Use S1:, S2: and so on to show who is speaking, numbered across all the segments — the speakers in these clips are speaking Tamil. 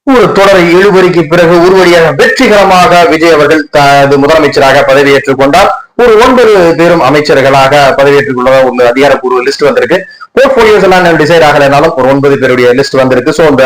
S1: ஒரு தொடரை இழுபறிக்கு பிறகு ஒருவழியாக வெற்றிகரமாக விஜய் அவர்கள் முதலமைச்சராக பதவியேற்றுக் கொண்டார். ஒரு 9 பேரும் அமைச்சர்களாக பதவியேற்றுக் கொள்ள ஒரு அதிகாரப்பூர்வ லிஸ்ட் வந்திருக்கு. போர்ட்போலியோஸ் எல்லாம் டிசைட் ஆகலைனாலும் ஒரு 9 பேருடைய லிஸ்ட் வந்திருக்கு. சோ அந்த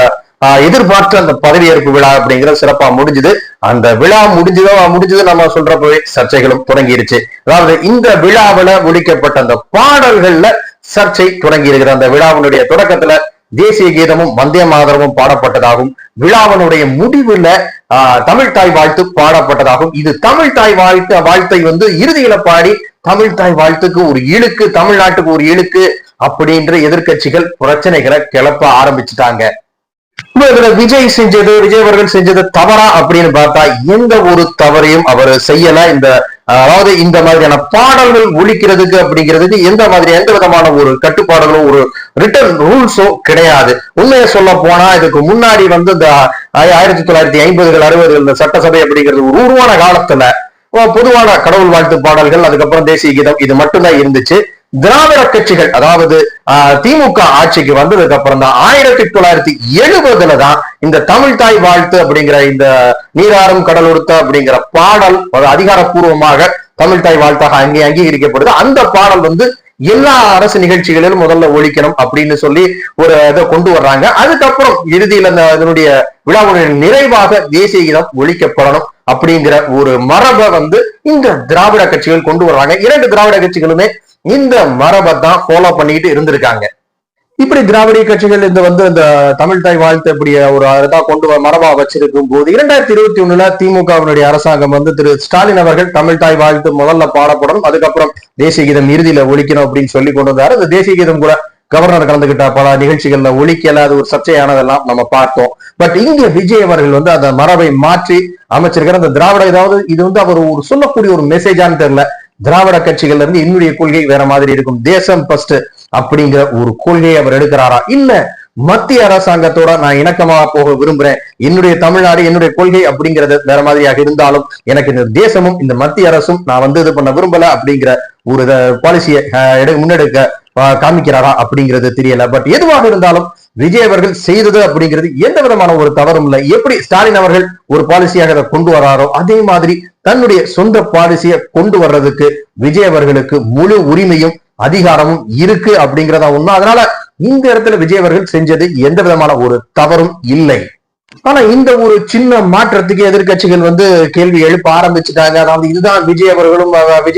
S1: எதிர்பார்த்த அந்த பதவியேற்பு விழா அப்படிங்கிறது சிறப்பா முடிஞ்சது. அந்த விழா முடிஞ்சது நம்ம சொல்றப்பவே சர்ச்சைகளும் தொடங்கிருச்சு. அதாவது இந்த விழாவில ஒழிக்கப்பட்ட அந்த பாடல்கள்ல சர்ச்சை தொடங்கி இருக்கிற அந்த விழாவினுடைய தொடக்கத்துல தேசிய கீதமும் வந்தே மாதரமும் பாடப்பட்டதாகவும் விழாவினுடைய முடிவுல தமிழ் தாய் வாழ்த்து பாடப்பட்டதாகவும் இது தமிழ் தாய் வாழ்த்தை இறுதியில பாடி தமிழ் தாய் வாழ்த்துக்கு ஒரு இழுக்கு, தமிழ்நாட்டுக்கு ஒரு இழுக்கு அப்படின்ற எதிர்கட்சிகள் பிரச்சனைகளை கிளப்ப ஆரம்பிச்சுட்டாங்க. விஜய் அவர்கள் செஞ்சது தவறா அப்படின்னு பார்த்தா எந்த ஒரு தவறையும் அவர் செய்யல. அதாவது இந்த மாதிரியான பாடல்கள் ஒழிக்கிறதுக்கு அப்படிங்கிறதுக்கு எந்த விதமான ஒரு கட்டுப்பாடுகளோ ஒரு ரிட்டர்ன் ரூல்ஸோ கிடையாது. உண்மையை சொல்ல போனா இதுக்கு முன்னாடி இந்த 1950கள் 60கள் இந்த சட்டசபை அப்படிங்கிறது ஒரு உருவான காலத்துல பொதுவான கடவுள் வாழ்த்து பாடல்கள், அதுக்கப்புறம் தேசிய கீதம், இது மட்டும்தான் இருந்துச்சு. திராவிட கட்சிகள் அதாவது திமுக ஆட்சிக்கு வந்ததுக்கு அப்புறம் தான் 1970 தான் இந்த தமிழ் தாய் வாழ்த்து அப்படிங்கிற இந்த நீராறும் கடல் உடுத்த அப்படிங்கிற பாடல் அதிகாரப்பூர்வமாக தமிழ் தாய் வாழ்த்தாக அங்கீகரிக்கப்படுது. அந்த பாடல் எல்லா அரசு நிகழ்ச்சிகளிலும் முதல்ல ஒழிக்கணும் அப்படின்னு சொல்லி ஒரு இதை கொண்டு வர்றாங்க. அதுக்கப்புறம் இறுதியில் இதனுடைய விழாவுடைய நிறைவாக தேசிய கீதம் ஒழிக்கப்படணும் அப்படிங்கிற ஒரு மரபை இந்த திராவிட கட்சிகள் கொண்டு வர்றாங்க. 2 திராவிட கட்சிகளுமே இந்த மரபை தான் ஃபாலோ பண்ணிட்டு இருந்திருக்காங்க. இப்படி திராவிட கட்சிகள் இந்த தமிழ் தாய் வாழ்த்து இப்படி ஒரு இதா கொண்டு மரபா வச்சிருக்கும் போது 2021 திமுகவினுடைய அரசாங்கம் திரு ஸ்டாலின் அவர்கள் தமிழ் தாய் வாழ்த்து முதல்ல பாடப்படணும், அதுக்கப்புறம் தேசிய கீதம் இறுதியில ஒழிக்கணும் அப்படின்னு சொல்லி கொண்டு வந்தாரு. அந்த தேசிய கீதம் கூட கவர்னர் கலந்துகிட்ட பல நிகழ்ச்சிகள்ல ஒழிக்கல, அது ஒரு சர்ச்சையானதெல்லாம் நம்ம பார்த்தோம். பட் இங்க விஜய் அவர்கள் அந்த மரபை மாற்றி அமைச்சிருக்கிற அந்த திராவிட இது அவர் ஒரு சொல்லக்கூடிய ஒரு மெசேஜான்னு தெரியல. திராவிட கட்சிகள்ல இருந்து என்னுடைய கொள்கை வேற மாதிரி இருக்கும், தேசம் ஃபர்ஸ்ட் அப்படிங்கிற ஒரு கொள்கையை அவர் எடுக்கிறாரா, இல்ல மத்திய அரசாங்கத்தோட நான் இணக்கமாக போக விரும்புறேன், என்னுடைய தமிழ்நாடு என்னுடைய கொள்கை அப்படிங்கிறது வேற மாதிரியாக இருந்தாலும் எனக்கு இந்த தேசமும் இந்த மத்திய அரசும் நான் இது பண்ண விரும்பல அப்படிங்கிற ஒரு பாலிசியை முன்னெடுக்க காமிக்கிறாரா அப்படிங்கிறது தெரியல. பட் எதுவாக இருந்தாலும் விஜய் அவர்கள் செய்தது அப்படிங்கிறது எந்த விதமான ஒரு தவறும் இல்லை. எப்படி ஸ்டாலின் அவர்கள் ஒரு பாலிசியாக அதை கொண்டு வராரோ அதே மாதிரி தன்னுடைய சொந்த பாலிசியை கொண்டு வர்றதுக்கு விஜய் அவர்களுக்கு முழு உரிமையும் அதிகாரமும் இருக்கு அப்படிங்கிறதா உண்மை. அதனால இந்த இடத்துல விஜய் அவர்கள் செஞ்சது எந்த விதமான ஒரு தவறும் இல்லை. ஆனா இந்த ஒரு சின்ன மாற்றத்துக்கு எதிர்கட்சிகள் கேள்வி எழுப்ப ஆரம்பிச்சுட்டாங்க. அதாவது இதுதான் விஜய்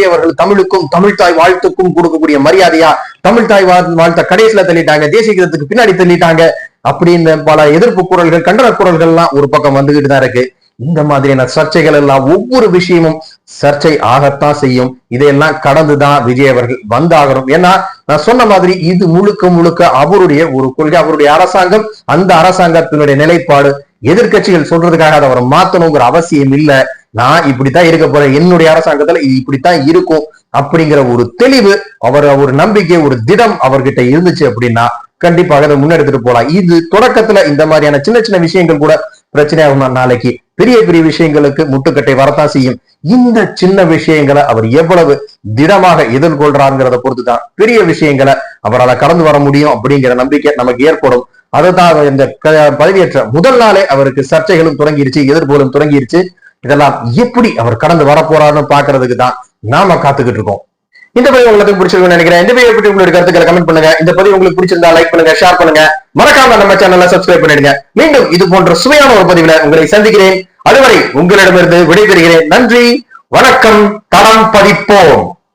S1: அவர்கள் தமிழுக்கும் தமிழ் தாய் வாழ்த்துக்கும் கொடுக்கக்கூடிய மரியாதையா, தமிழ் தாய் வாழ்த்த கடைசியில தள்ளிட்டாங்க, தேசிய கீதத்துக்கு பின்னாடி தள்ளிட்டாங்க அப்படின்னு பல எதிர்ப்பு குரல்கள், கண்டன குரல்கள் எல்லாம் ஒரு பக்கம் வந்துகிட்டு தான் இருக்கு. இந்த மாதிரியான சர்ச்சைகள் எல்லாம் ஒவ்வொரு விஷயமும் சர்ச்சை ஆகத்தான் செய்யும். இதையெல்லாம் கடந்துதான் விஜய் அவர்கள் வந்தாகணும். ஏன்னா நான் சொன்ன மாதிரி இது முழுக்க அவருடைய ஒரு கொள்கை, அவருடைய அரசாங்கம், அந்த அரசாங்கத்தினுடைய நிலைப்பாடு. எதிர்கட்சிகள் சொல்றதுக்காக அதை அவரை மாத்தணுங்கிற அவசியம் இல்லை. நான் இப்படித்தான் இருக்க போறேன், என்னுடைய அரசாங்கத்துல இது இப்படித்தான் இருக்கும் அப்படிங்கிற ஒரு தெளிவு, ஒரு நம்பிக்கை, ஒரு திடம் அவர்கிட்ட இருந்துச்சு அப்படின்னா கண்டிப்பாக அதை முன்னெடுத்துட்டு போலாம். இது தொடக்கத்துல இந்த மாதிரியான சின்ன விஷயங்கள் கூட பிரச்சனையாகும். நாளைக்கு பெரிய விஷயங்களுக்கு முட்டுக்கட்டை வரத்தான் செய்யும். இந்த சின்ன விஷயங்களை அவர் எவ்வளவு திடமாக எதிர்கொள்றாங்கிறத பொறுத்துதான் பெரிய விஷயங்களை அவரால் கடந்து வர முடியும் அப்படிங்கிற நம்பிக்கை நமக்கு ஏற்படும். அதுதான் இந்த பதவியேற்ற முதல் நாளே அவருக்கு சர்ச்சைகளும் தொடங்கிருச்சு, எதிர்ப்புகளும் தொடங்கிருச்சு. இதெல்லாம் எப்படி அவர் கடந்து வர போறாருன்னு பாக்குறதுக்கு தான் நாம காத்துக்கிட்டு இருக்கோம். இந்த பதிவு உங்களுக்கு பிடிச்சிருக்கும்னு நினைக்கிறேன். இந்த பதிவை பற்றி உங்களுடைய கருத்துக்களை கமெண்ட் பண்ணுங்க. இந்த பதிவு உங்களுக்கு பிடிச்சிருந்தா லைக் பண்ணுங்க, ஷேர் பண்ணுங்க, மறக்காம நம்ம சேனலை சப்ஸ்கிரைப் பண்ணிடுங்க. மீண்டும் இது போன்ற சுவையான ஒரு பதிவுல உங்களை சந்திக்கிறேன். அதுவரை உங்களிடமிருந்து விடைபெறுகிறேன். நன்றி, வணக்கம். தடம் பதிப்போம்.